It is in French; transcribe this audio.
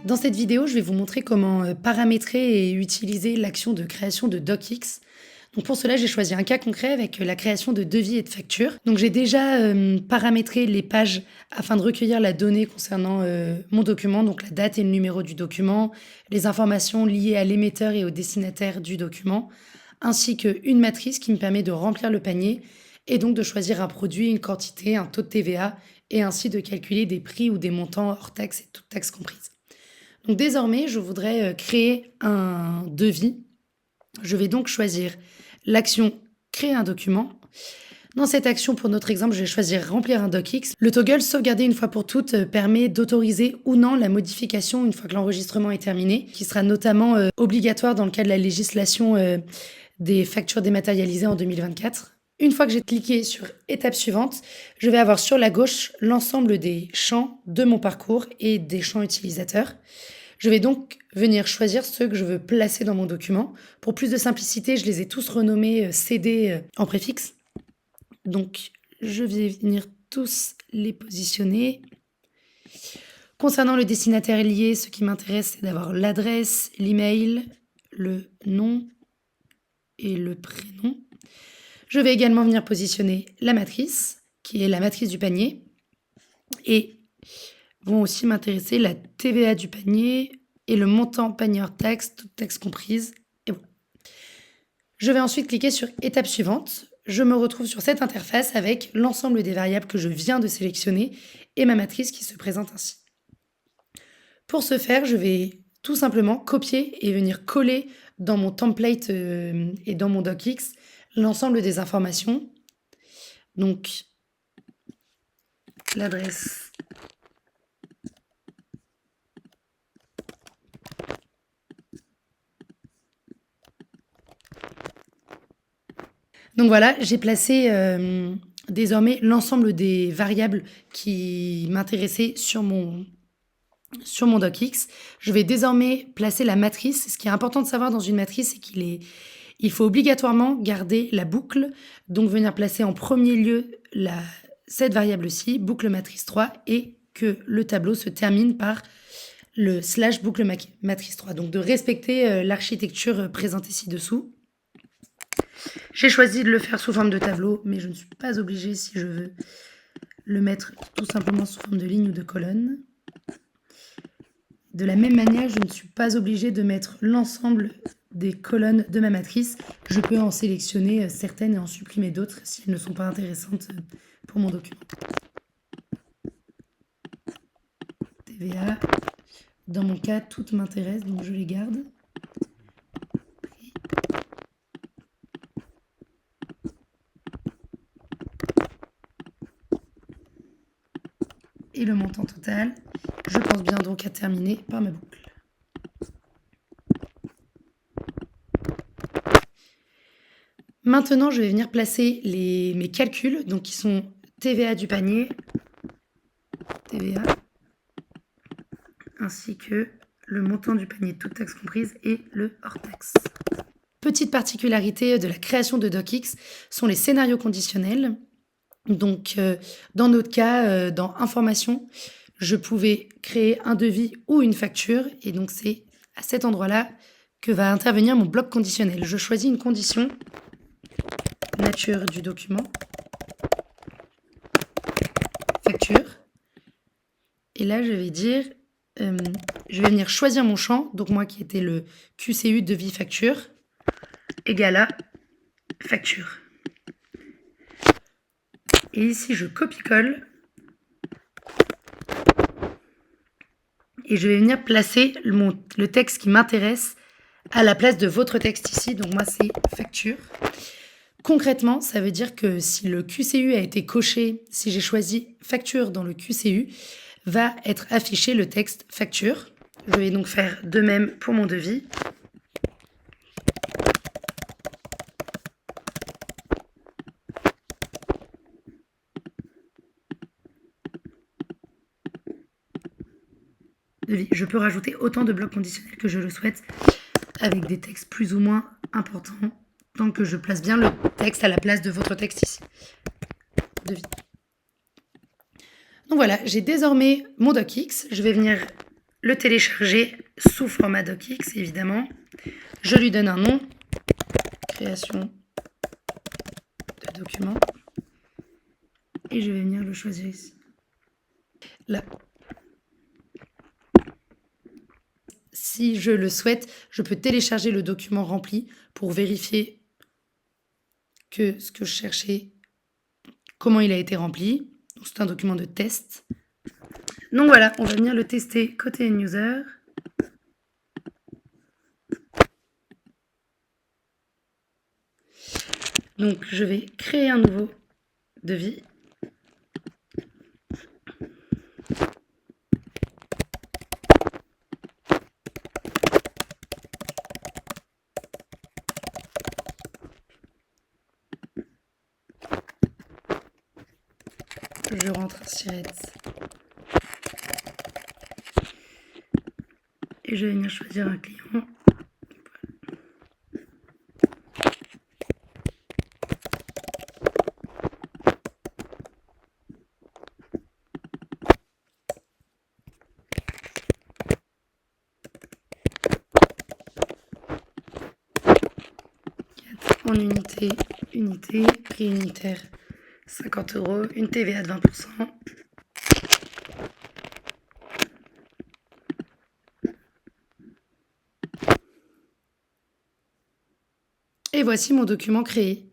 Dans cette vidéo, je vais vous montrer comment paramétrer et utiliser l'action de création de DocX. Donc pour cela, j'ai choisi un cas concret avec la création de devis et de factures. Donc j'ai déjà paramétré les pages afin de recueillir la donnée concernant mon document, donc la date et le numéro du document, les informations liées à l'émetteur et au destinataire du document, ainsi qu'une matrice qui me permet de remplir le panier et donc de choisir un produit, une quantité, un taux de TVA et ainsi de calculer des prix ou des montants hors taxes et toutes taxes comprises. Donc désormais, je voudrais créer un devis. Je vais donc choisir l'action créer un document. Dans cette action, pour notre exemple, je vais choisir remplir un docx. Le toggle sauvegarder une fois pour toutes permet d'autoriser ou non la modification une fois que l'enregistrement est terminé, qui sera notamment obligatoire dans le cas de la législation des factures dématérialisées en 2024. Une fois que j'ai cliqué sur étape suivante, je vais avoir sur la gauche l'ensemble des champs de mon parcours et des champs utilisateurs. Je vais donc venir choisir ceux que je veux placer dans mon document. Pour plus de simplicité, je les ai tous renommés CD en préfixe. Donc, je vais venir tous les positionner. Concernant le destinataire lié, ce qui m'intéresse, c'est d'avoir l'adresse, l'email, le nom et le prénom. Je vais également venir positionner la matrice, qui est la matrice du panier. Et vont aussi m'intéresser la TVA du panier et le montant panier hors taxe, toutes taxes comprises. Et voilà. Je vais ensuite cliquer sur étape suivante. Je me retrouve sur cette interface avec l'ensemble des variables que je viens de sélectionner et ma matrice qui se présente ainsi. Pour ce faire, je vais tout simplement copier et venir coller dans mon template et dans mon docx l'ensemble des informations. Donc, l'adresse, donc voilà, j'ai placé désormais l'ensemble des variables qui m'intéressaient sur mon docx. Je vais désormais placer la matrice. Ce qui est important de savoir dans une matrice, c'est il faut obligatoirement garder la boucle, donc venir placer en premier lieu cette variable-ci, boucle matrice 3, et que le tableau se termine par le / boucle matrice 3. Donc de respecter l'architecture présentée ci-dessous. J'ai choisi de le faire sous forme de tableau, mais je ne suis pas obligée si je veux le mettre tout simplement sous forme de ligne ou de colonne. De la même manière, je ne suis pas obligée de mettre l'ensemble des colonnes de ma matrice. Je peux en sélectionner certaines et en supprimer d'autres si elles ne sont pas intéressantes pour mon document. TVA. Dans mon cas, toutes m'intéressent, donc je les garde. Et le montant total. Je pense bien donc à terminer par ma boucle. Maintenant, je vais venir placer mes calculs, donc qui sont TVA du panier, TVA, ainsi que le montant du panier, toutes taxes comprises, et le hors taxe. Petite particularité de la création de docx sont les scénarios conditionnels. Donc, dans notre cas, dans information, je pouvais créer un devis ou une facture, et donc c'est à cet endroit-là que va intervenir mon bloc conditionnel. Je choisis une condition, nature du document, facture, et là je vais dire, je vais venir choisir mon champ, donc moi qui était le QCU devis facture, égale à facture. Et ici je copie-colle, et je vais venir placer le texte qui m'intéresse à la place de votre texte ici. Donc moi, c'est facture. Concrètement, ça veut dire que si le QCU a été coché, si j'ai choisi facture dans le QCU, va être affiché le texte facture. Je vais donc faire de même pour mon devis. Je peux rajouter autant de blocs conditionnels que je le souhaite avec des textes plus ou moins importants tant que je place bien le texte à la place de votre texte ici. Devis. Donc Donc voilà, j'ai désormais mon docx. Je vais venir le télécharger sous format docx, évidemment. Je lui donne un nom, création de document. Et je vais venir le choisir ici. Là. Si je le souhaite, je peux télécharger le document rempli pour vérifier que ce que je cherchais, comment il a été rempli. C'est un document de test. Donc voilà, on va venir le tester côté end user. Donc je vais créer un nouveau devis. Je rentre un sirette. Et je vais venir choisir un client. En unité, prix unitaire 50 €, une TVA de 20%. Et voici mon document créé.